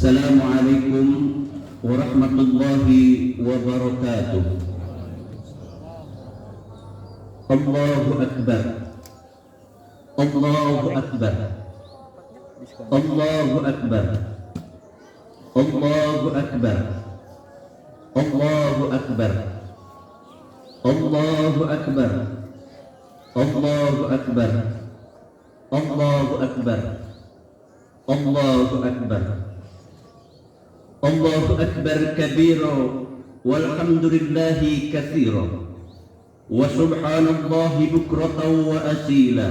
السلام عليكم ورحمة الله وبركاته. الله أكبر الله أكبر الله أكبر الله أكبر الله أكبر الله أكبر الله أكبر الله أكبر الله أكبر الله أكبر كبيرا والحمد لله كثيرا وسبحان الله بكرة وأصيلا.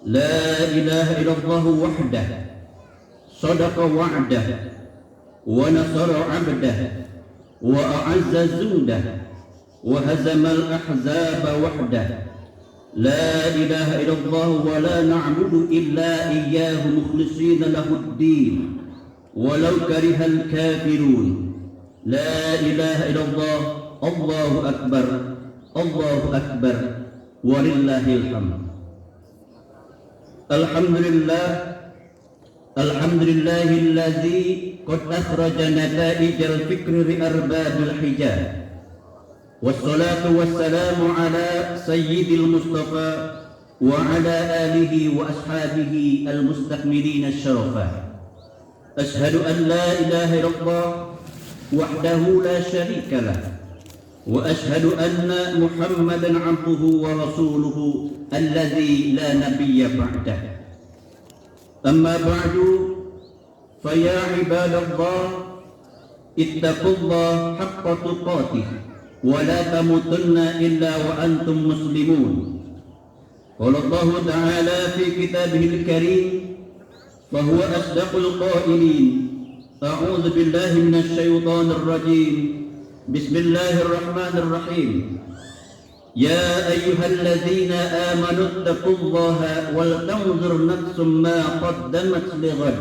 لا إله إلا الله وحده صدق وعده ونصر عبده وأعز جنده وهزم الأحزاب وحده. لا إله إلا الله ولا نعبد إلا إياه مخلصين له الدين ولو كره الكافرون. لا إله إلا الله الله أكبر الله أكبر ولله الحمد. الحمد لله الحمد لله الذي قد أخرج نتائج الفكر لأرباب الحجاب، والصلاة والسلام على سيد المصطفى وعلى آله وأصحابه المستكملين الشرفاء. أشهد أن لا إله إلا الله وحده لا شريك له، وأشهد أن محمدا عبده ورسوله الذي لا نبي بعده. أما بعد فيا عباد الله اتقوا الله حق تقاته ولا تموتن إلا وأنتم مسلمون. قال الله تعالى في كتابه الكريم فهو أصدق القائلين: أعوذ بالله من الشيطان الرجيم، بسم الله الرحمن الرحيم. يا أيها الذين آمنوا اتقوا الله ولتنظر نفس ما قدمت لغد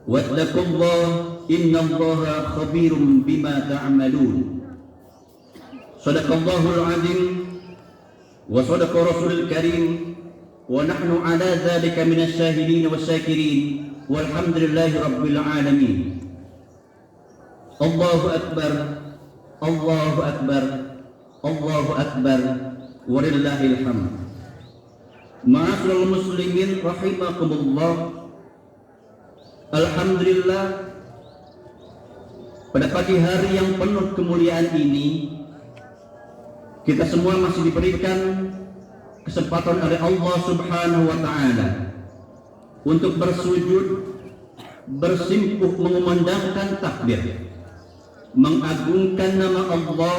واتقوا الله إن الله خبير بما تعملون. صدق الله العظيم وصدق رسول الكريم ونحن على ذلك من الشاهدين والشاكرين والحمد لله رب العالمين. الله أكبر الله أكبر الله أكبر ولله الحمد. Ma'asyiral muslimin rahimakumullah. Alhamdulillah, pada pagi hari yang penuh kemuliaan ini kita semua masih diberikan kesempatan oleh Allah Subhanahu wa taala untuk bersujud, bersimpuh mengumandangkan takbir, mengagungkan nama Allah,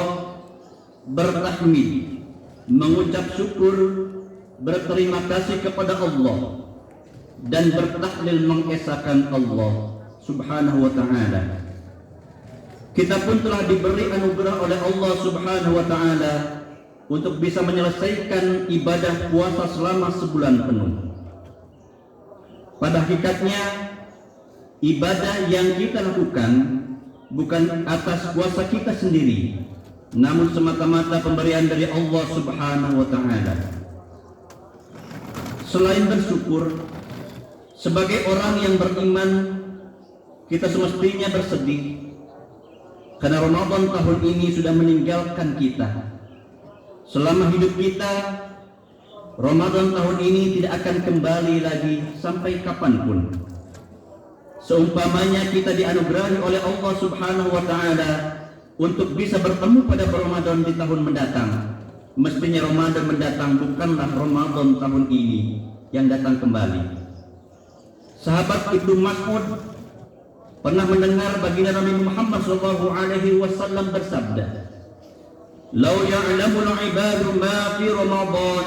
bertahmid, mengucap syukur, berterima kasih kepada Allah dan bertahlil mengesahkan Allah Subhanahu wa taala. Kita pun telah diberi anugerah oleh Allah Subhanahu wa taala untuk bisa menyelesaikan ibadah puasa selama sebulan penuh. Pada hakikatnya ibadah yang kita lakukan bukan atas kuasa kita sendiri, namun semata-mata pemberian dari Allah Subhanahu wa taala. Selain bersyukur, sebagai orang yang beriman, kita semestinya bersedih karena Ramadan tahun ini sudah meninggalkan kita. Selama hidup kita, Ramadan tahun ini tidak akan kembali lagi sampai kapanpun. Seumpamanya kita dianugerahi oleh Allah Subhanahu wa taala untuk bisa bertemu pada Ramadan di tahun mendatang, mestinya Ramadan mendatang bukanlah Ramadan tahun ini yang datang kembali. Sahabat Ibnu Mas'ud pernah mendengar baginda Nabi Muhammad SAW bersabda, "Lau ya'lamul ibadu ma fi Ramadan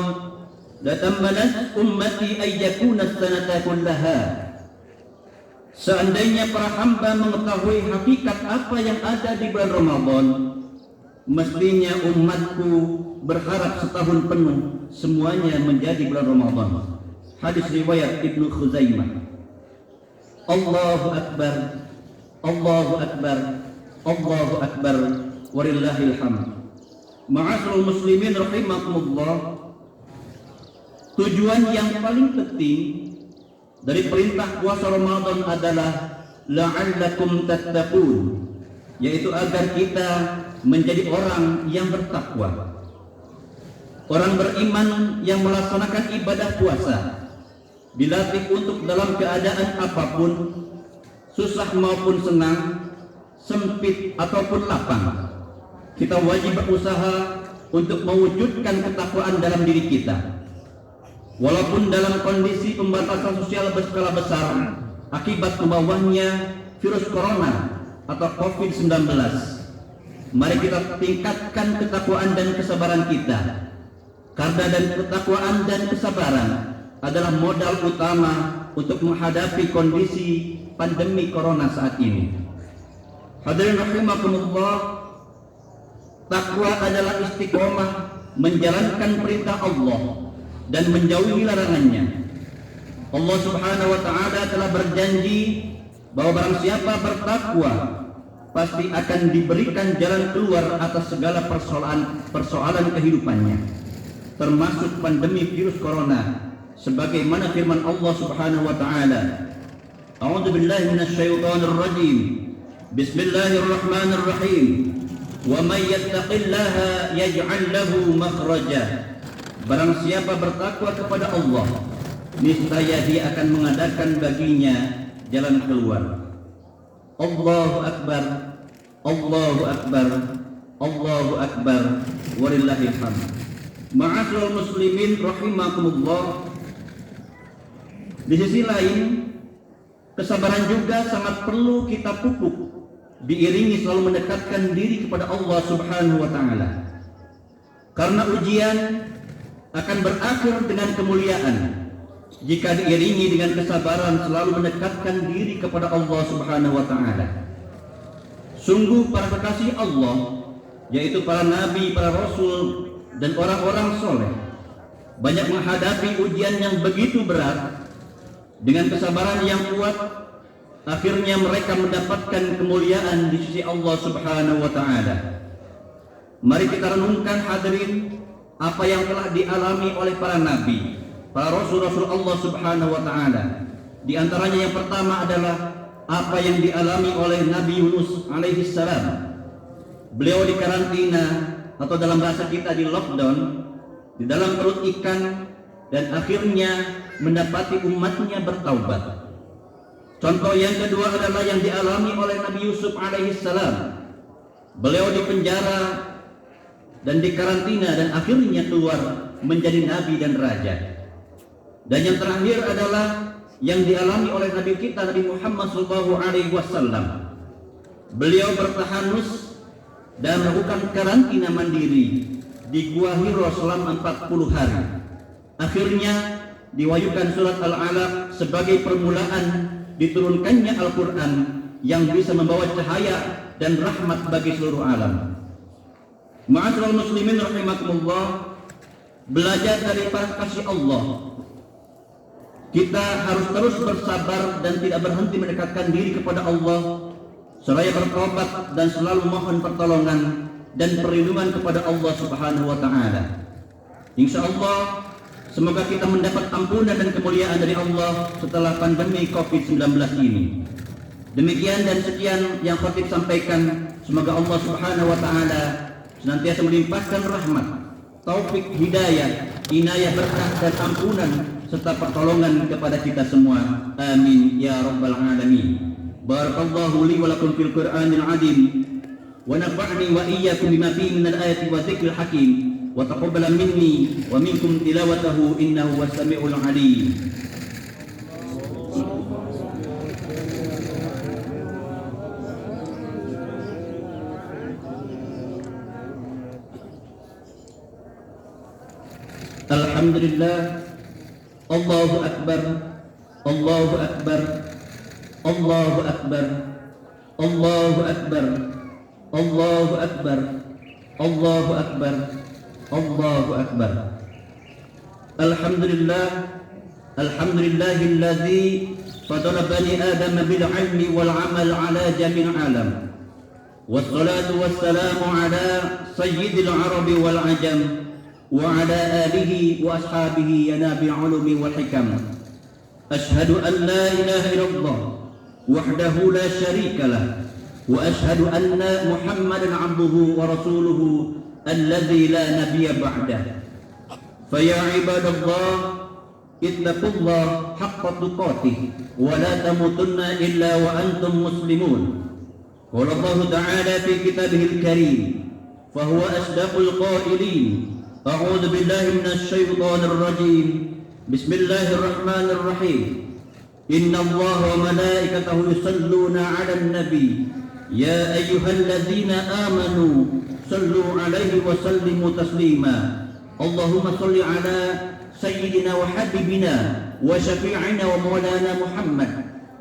latammanat ummati ay yakuna as-sanata kullaha." Seandainya para hamba mengetahui hakikat apa yang ada di bulan Ramadan, mestinya umatku berharap setahun penuh semuanya menjadi bulan Ramadan. Hadis riwayat Ibnu Khuzaimah. Allahu Akbar Allahu Akbar Allahu Akbar walillahil hamd. Ma'asyiral muslimin rahimakumullah, tujuan yang paling penting dari perintah puasa Ramadan adalah la'allakum tattaqun, yaitu agar kita menjadi orang yang bertakwa, orang beriman yang melaksanakan ibadah puasa, dilatih untuk dalam keadaan apapun, susah maupun senang, sempit ataupun lapang, kita wajib berusaha untuk mewujudkan ketakwaan dalam diri kita. Walaupun dalam kondisi pembatasan sosial berskala besar akibat kebawahnya virus corona atau COVID-19, mari kita tingkatkan ketakwaan dan kesabaran kita, karena dan ketakwaan dan kesabaran adalah modal utama untuk menghadapi kondisi pandemi corona saat ini. Hadirin rahimakumullah, takwa adalah istiqomah menjalankan perintah Allah dan menjauhi larangannya. Allah Subhanahu wa taala telah berjanji bahwa barang siapa bertakwa pasti akan diberikan jalan keluar atas segala persoalan kehidupannya, termasuk pandemi virus corona, sebagaimana firman Allah Subhanahu wa taala, A'udzu billahi minasyaitonir rajim. Bismillahirrahmanirrahim. Wa may yattaqillaha yaj'al lahu makhraja. Barang siapa bertakwa kepada Allah, niscaya Dia akan mengadakan baginya jalan keluar. Allahu akbar, Allahu akbar, Allahu akbar, walillahil hamd. Ma'asyiral muslimin rahimakumullah. Di sisi lain, kesabaran juga sangat perlu kita pupuk, diiringi selalu mendekatkan diri kepada Allah Subhanahu wa taala. Karena ujian akan berakhir dengan kemuliaan jika diiringi dengan kesabaran selalu mendekatkan diri kepada Allah Subhanahu wa taala. Sungguh para kekasih Allah, yaitu para nabi, para rasul dan orang-orang soleh, banyak menghadapi ujian yang begitu berat. Dengan kesabaran yang kuat, akhirnya mereka mendapatkan kemuliaan di sisi Allah Subhanahu wa taala. Mari kita renungkan hadirin apa yang telah dialami oleh para nabi, para rasul-rasul Allah Subhanahu wa taala. Di antaranya yang pertama adalah apa yang dialami oleh Nabi Yunus alaihi salam. Beliau dikarantina atau dalam bahasa kita di lockdown di dalam perut ikan, dan akhirnya mendapati umatnya bertaubat. Contoh yang kedua adalah yang dialami oleh Nabi Yusuf alaihi salam. Beliau dipenjara dan dikarantina dan akhirnya keluar menjadi nabi dan raja. Dan yang terakhir adalah yang dialami oleh Nabi kita Nabi Muhammad SAW. Beliau bertahanus dan melakukan karantina mandiri di Gua Hiro selama 40 hari. Akhirnya diwahyukan surat Al-Alaq sebagai permulaan diturunkannya Al-Quran yang bisa membawa cahaya dan rahmat bagi seluruh alam. Ma'asyiral muslimin rahimakumullah, belajar dari para kasih Allah, kita harus terus bersabar dan tidak berhenti mendekatkan diri kepada Allah, seraya bertobat dan selalu mohon pertolongan dan perlindungan kepada Allah Subhanahu wa taala. Insyaallah semoga kita mendapat ampunan dan kemuliaan dari Allah setelah pandemi COVID-19 ini. Demikian dan sekian yang khatib sampaikan. Semoga Allah Subhanahu wa taala senantiasa melimpahkan rahmat, taufik, hidayah, inayah, berkah dan ampunan serta pertolongan kepada kita semua. Amin ya rabbal alamin. Barakallahu li wa lakum fil Qur'anil azim wa nafa'ni wa iyyakum bima fihi minal ayati wa dzikril hakim wa taqabbala minni wa minkum tilawatahu innahu was-sami'ul 'alim. Alhamdulillah, Allahu akbar, Allahu akbar, Allahu akbar, Allahu akbar, Allahu akbar, Allahu akbar, Allahu akbar. Alhamdulillah, alhamdulillahilladzi fadala bani Adam bil ilmi wal amal ala jami'il alam. Wassalatu wassalamu ala sayyidil arabi wal ajam wa ala alihi wa ashabihi ya nabi ulumi wal hikam. Ashhadu an la ilaha illallah وحده لا شريك له وأشهد أن محمدا عبده ورسوله الذي لا نبي بعده فيا عباد الله اتقوا الله حق تقاته ولا تموتن إلا وأنتم مسلمون. قال الله تعالى في كتابه الكريم فهو أصدق القائلين أعوذ بالله من الشيطان الرجيم بسم الله الرحمن الرحيم إن الله وملائكته يصلون على النبي يا أيها الذين آمنوا صلوا عليه وسلموا تسليما اللهم صل على سيدنا وحبيبنا وشفيعنا ومولانا محمد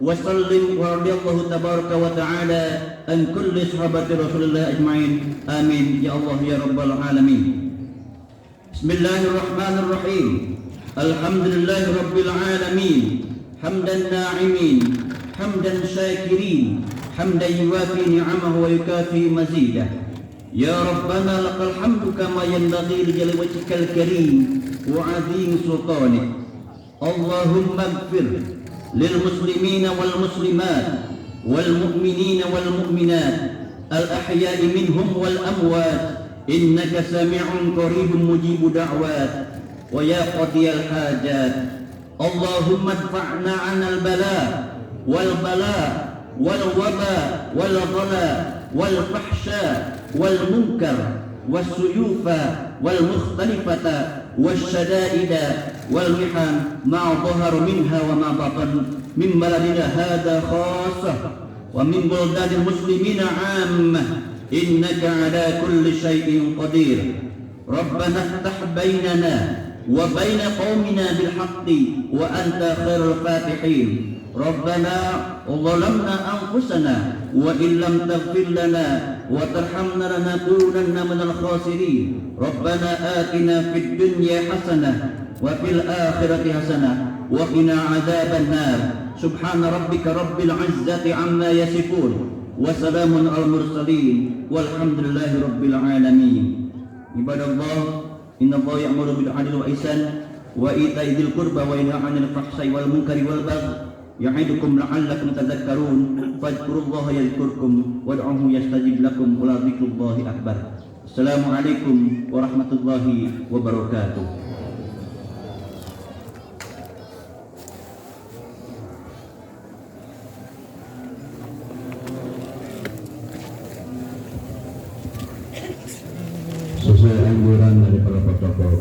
وسلم ورضي الله تبارك وتعالى عن كل صحابة رسول الله أجمعين آمين يا الله يا رب العالمين. بسم الله الرحمن الرحيم الحمد لله رب العالمين حمدا ناعمين حمدا شاكرين حمدا يوافي نعمه ويكافي مزيده. يا ربنا لك الحمد كما ينبغي لجل وجهك الكريم وعظيم سلطانك. اللهم اغفر للمسلمين والمسلمات والمؤمنين والمؤمنات الأحياء منهم والأموات إنك سميع قريب مجيب دعوات ويا قاضي الحاجات. اللهم ادفعنا عن البلاء والبلاء والوباء والغلاء والفحشاء والمنكر والسيوف والمختلفة والشدائد والمحن ما ظهر منها وما بطن من بلدنا هذا خاصة ومن بلدان المسلمين عامة إنك على كل شيء قدير. ربنا افتح بيننا وبين قومنا بالحق وأنت خير الفاتحين. ربنا ظلمنا أنفسنا وإن لم تغفر لنا وترحمنا لنكونن من الخاسرين. ربنا آتنا في الدنيا حسنة وفي الآخرة حسنة وقنا عذاب النار. سبحان ربك رب العزة عما يصفون وسلام على المرسلين والحمد لله رب العالمين. عباد الله إن الله يأمر بالعدل والإحسان وإيتاء ذي القربى وينهى عن الفحشاء والمنكر والبغي يعظكم لعلكم تذكرون فاذكروا الله يذكركم وادعوه يستجب لكم ولذكر الله أكبر. السلام عليكم ورحمة الله وبركاته. Sesuai anjuran dari para protokol